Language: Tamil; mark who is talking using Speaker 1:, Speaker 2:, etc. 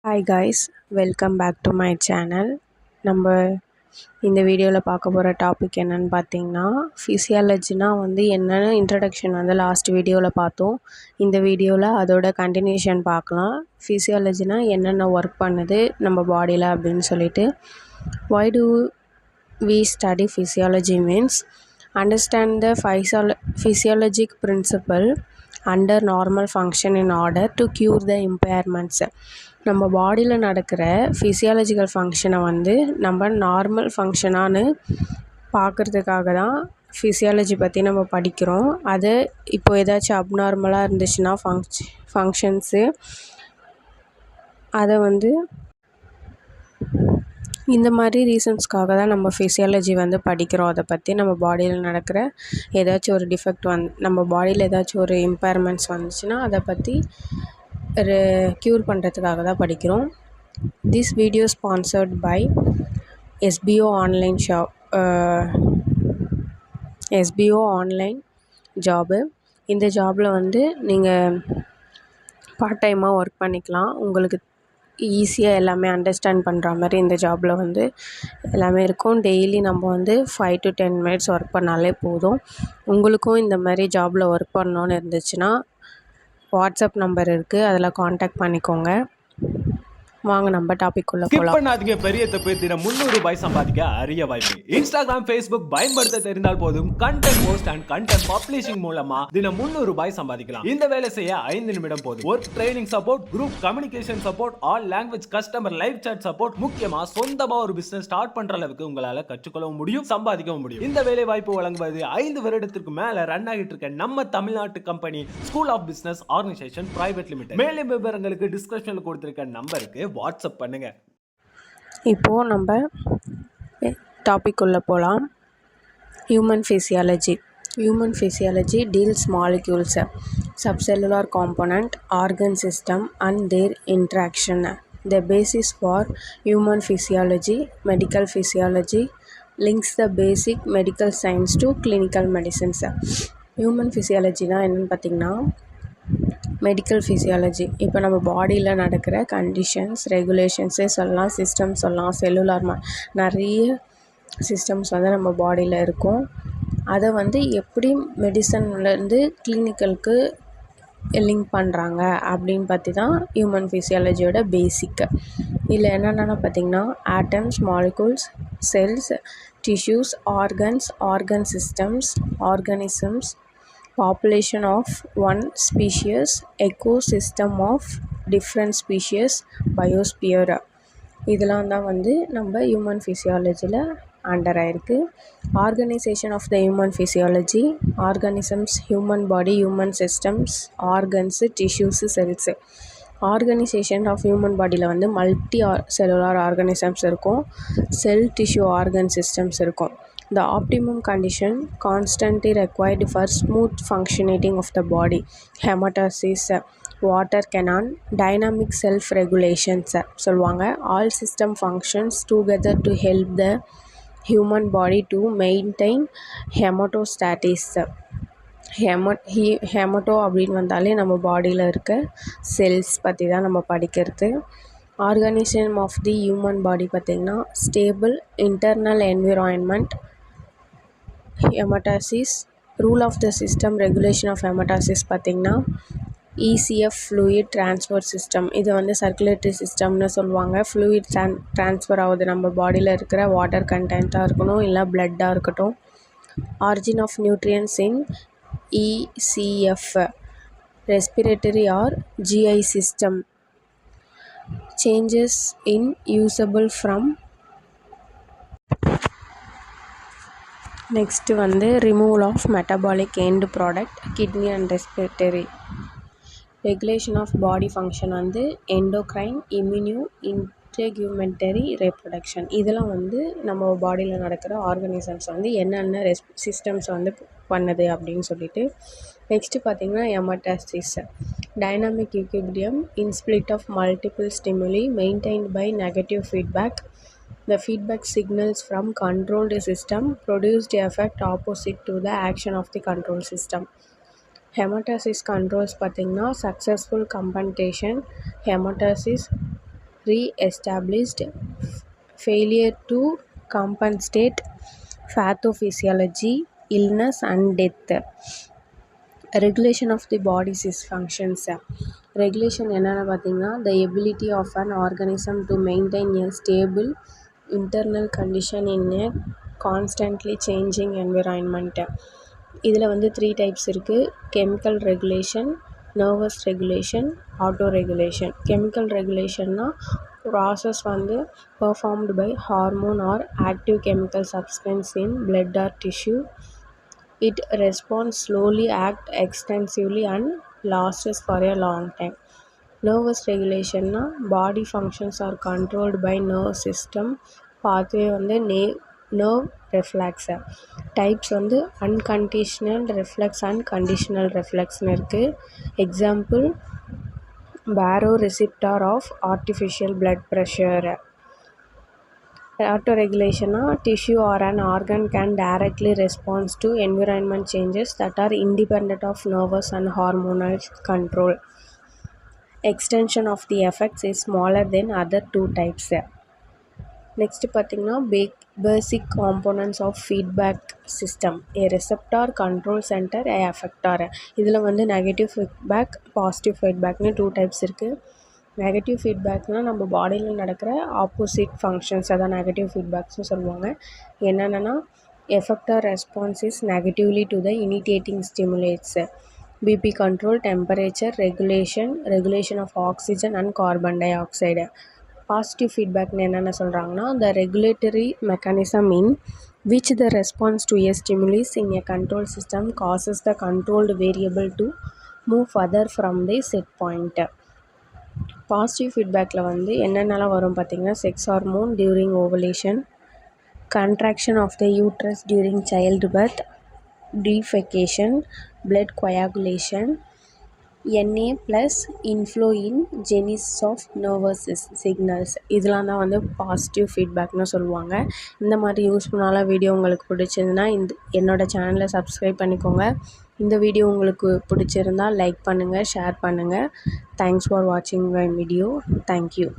Speaker 1: Hi guys, welcome back to my channel. நம்ம இந்த வீடியோவில் பார்க்க போகிற டாபிக் என்னென்னு பார்த்தீங்கன்னா, ஃபிசியாலஜினா என்னென்னு இன்ட்ரடக்ஷன் லாஸ்ட் வீடியோவில் பார்த்தோம். இந்த வீடியோவில் அதோட கண்டினியூஷன் பார்க்கலாம். ஃபிசியாலஜினா என்னென்ன ஒர்க் பண்ணுது நம்ம பாடியில் அப்படின்னு சொல்லிட்டு. why do we study physiology means understand the physiologic principle under normal function in order to cure the impairments. நம்ம பாடியில் நடக்கிற ஃபிசியாலஜிக்கல் ஃபங்க்ஷனை நம்ம நார்மல் ஃபங்க்ஷனானு பார்க்குறதுக்காக தான் ஃபிசியாலஜி பற்றி நம்ம படிக்கிறோம். அது இப்போ ஏதாச்சும் அப்நார்மலாக இருந்துச்சுன்னா ஃபங்க்ஷன்ஸு அதை இந்த மாதிரி ரீசன்ஸ்க்காக தான் நம்ம ஃபிசியாலஜி படிக்கிறோம். அதை பற்றி நம்ம பாடியில் நடக்கிற ஏதாச்சும் ஒரு டிஃபெக்ட் நம்ம பாடியில் ஏதாச்சும் ஒரு இம்பேர்மெண்ட்ஸ் வந்துச்சுன்னா அதை பற்றி க்யூர் பண்ணுறதுக்காக தான் படிக்கிறோம். This video sponsored by SBO online job. இந்த ஜாபில் நீங்கள் பார்ட் டைமாக ஒர்க் பண்ணிக்கலாம். உங்களுக்கு ஈஸியாக எல்லாமே அண்டர்ஸ்டாண்ட் பண்ணுற மாதிரி இந்த ஜாபில் எல்லாமே இருக்கும். டெய்லி நம்ம 5 to 10 minutes ஒர்க் பண்ணாலே போதும். உங்களுக்கும் இந்த மாதிரி ஜாபில் ஒர்க் பண்ணணுன்னு இருந்துச்சுன்னா வாட்ஸ்அப் நம்பர் இருக்குது, அதில் காண்டாக்ட் பண்ணிக்கோங்க. வாங்க நம்ம டாபிக் உள்ள போலாம்.
Speaker 2: பண்ணாதீங்க, பெரிய தப்பு. தினம் 300 ரூபாய் சம்பாதிக்க அரிய வாய்ப்பு. இன்ஸ்டாகிராம், ஃபேஸ்புக் பயன்படுத்த தெரிந்தால் போதும். Content post and content publishing மூலமா தினம் 300 ரூபாய் சம்பாதிக்கலாம். இந்த வேலை செய்ய 5 நிமிடம் போதும். Work training support, group communication support, all language customer live chat support, முக்கியமா சொந்தமா ஒரு பிசினஸ் ஸ்டார்ட் பண்ற அளவுக்கு உங்களால கற்றுக்கொள்ளவும் முடியும், சம்பாதிக்கவும் முடியும். இந்த வேலை வாய்ப்பு வழங்குவது 5 வருடத்திற்கு மேல ரன் ஆகிட்டு இருக்க நம்ம தமிழ்நாட்டு company school of business organisation private limited. மேலும் விவரங்களுக்கு டிஸ்கிரிப்ஷன்ல கொடுத்திருக்க நம்பருக்கு வாட்ஸ்அப் பண்ணுங்க.
Speaker 1: இப்போது நம்ம டாபிக் உள்ள போகலாம். Human physiology deals molecules, subcellular component, organ system and their interaction. The basis for human physiology, medical physiology, links the basic medical science to clinical medicines. Human ஃபிசியாலஜினா என்னென்னு பார்த்திங்கன்னா, மெடிக்கல் ஃபிசியாலஜி இப்போ நம்ம பாடியில் நடக்கிற கண்டிஷன்ஸ், ரெகுலேஷன்ஸே சொல்லலாம், சிஸ்டம் சொல்லலாம். செல்லுலார் நிறைய சிஸ்டம்ஸ் நம்ம பாடியில் இருக்கும். அதை எப்படி மெடிசன்லேருந்து கிளினிக்கலுக்கு லிங்க் பண்ணுறாங்க அப்படின்னு பற்றி தான் ஹியூமன் ஃபிசியாலஜியோட பேசிக்கு. இதில் என்னென்னா பார்த்திங்கன்னா, atoms, molecules, cells, tissues, organs, organ systems, organisms, population of one species, ecosystem of different species, biosphere. இதெல்லாம் தான் நம்ம ஹியூமன் ஃபிசியாலஜியில் அண்டர் ஆயிருக்கு. Organisation of the human physiology, organisms, human body, human systems, organs, tissues, cells. Organisation of human பாடியில் மல்டி செல்லுலார் ஆர்கானிசம்ஸ் இருக்கும், செல், டிஷ்யூ, ஆர்கன் சிஸ்டம்ஸ் இருக்கும். The optimum condition constantly required for smooth functioning of the body, hemostasis, water cannon, dynamic self-regulations சொல்லுவாங்க. All system functions together to help the human body to maintain hemostasis. ஹெமட்டோ அப்படின்னு வந்தாலே நம்ம பாடியில் இருக்க செல்ஸ் பற்றி தான் நம்ம படிக்கிறது. Organism of the human body பார்த்திங்கன்னா, stable internal environment, homeostasis, rule of the system, regulation of homeostasis பார்த்திங்கன்னா, இசிஎஃப் ஃப்ளூயிட் ட்ரான்ஸ்ஃபர் சிஸ்டம். இது சர்க்குலேட்டரி சிஸ்டம்னு சொல்லுவாங்க. ஃப்ளூயிட் ட்ரான்ஸ்ஃபர் ஆகுது நம்ம பாடியில் இருக்கிற வாட்டர் கண்டென்ட்டாக இருக்கணும், இல்லை பிளட்டாக இருக்கட்டும். Origin of nutrients in ECF, respiratory or GI system. Changes in usable from. Next removal of metabolic end product, kidney and respiratory. Regulation of body function endocrine, immune, integumentary, reproduction. இதெல்லாம் நம்ம பாடியில் நடக்கிற ஆர்கனிசம்ஸ் என்னென்ன சிஸ்டம்ஸ் பண்ணுது அப்படின்னு சொல்லிட்டு. நெக்ஸ்ட்டு பார்த்திங்கன்னா, homeostasis, dynamic equilibrium in spite of multiple stimuli maintained by negative feedback. The feedback signals from controlled system produced effect opposite to the action of the control system. Hematasis controls பார்த்திங்கன்னா, successful compensation, hematasis, re-established, failure to compensate, pathophysiology, illness and death. Regulation of the body's functions. Regulation என்னென்னு பார்த்தீங்கன்னா the ability of an organism to maintain a stable internal condition in a constantly changing environment. இதில் வந்து 3 types இருக்குது. chemical regulation, nervous regulation, auto regulation. chemical regulationனா process வந்து performed by hormone or active chemical substance in blood or tissue. It responds slowly, acts extensively and lasts for a long time. Nervous regulation na body functions are controlled by nerve system pathway வந்து nerve reflex. types வந்து unconditional reflex and conditional reflex னு இருக்கு. example baroreceptor of artificial blood pressure. Autoregulation tissue or an organ can directly respond to environment changes that are independent of nervous and hormonal control. Extension of the effects is smaller than other two types. Next பார்த்திங்கன்னா basic components of feedback system. A receptor, control center, a effector. இதில் வந்து நெகட்டிவ் ஃபீட்பேக், பாசிட்டிவ் ஃபீட்பேக்னு 2 டைப்ஸ் இருக்குது. நெகட்டிவ் ஃபீட்பேக்னால் நம்ம பாடியில் நடக்கிற ஆப்போசிட் ஃபங்க்ஷன்ஸ், அதான் நெகட்டிவ் ஃபீட்பேக்ஸ்னு சொல்லுவாங்க. என்னென்னா effector response is negatively to the initiating stimulates. BP control, temperature regulation, regulation of oxygen and carbon dioxide. Positive ஃபீட்பேக்னு என்னென்ன சொல்கிறாங்கன்னா the regulatory mechanism in which the response to a stimulus in a control system causes the controlled variable to move further from the set point. Positive ஃபீட்பேக்கில் வந்து என்னென்னலாம் வரும் பார்த்திங்கன்னா sex hormone during ovulation, contraction of the uterus during child birth, defecation, blood coagulation, NA plus inflow in genesis of nervous signals. இதெல்லாம் தான் வந்து பாசிட்டிவ் ஃபீட்பேக்னு சொல்லுவாங்க. இந்த மாதிரி யூஸ்ஃபுல்லான வீடியோ உங்களுக்கு பிடிச்சிருந்தா என்னோடய சேனலை சப்ஸ்கிரைப் பண்ணிக்கோங்க. இந்த வீடியோ உங்களுக்கு பிடிச்சிருந்தால் லைக் பண்ணுங்கள், ஷேர் பண்ணுங்கள். தேங்க்ஸ் ஃபார் வாட்சிங் மை வீடியோ. தேங்க்யூ.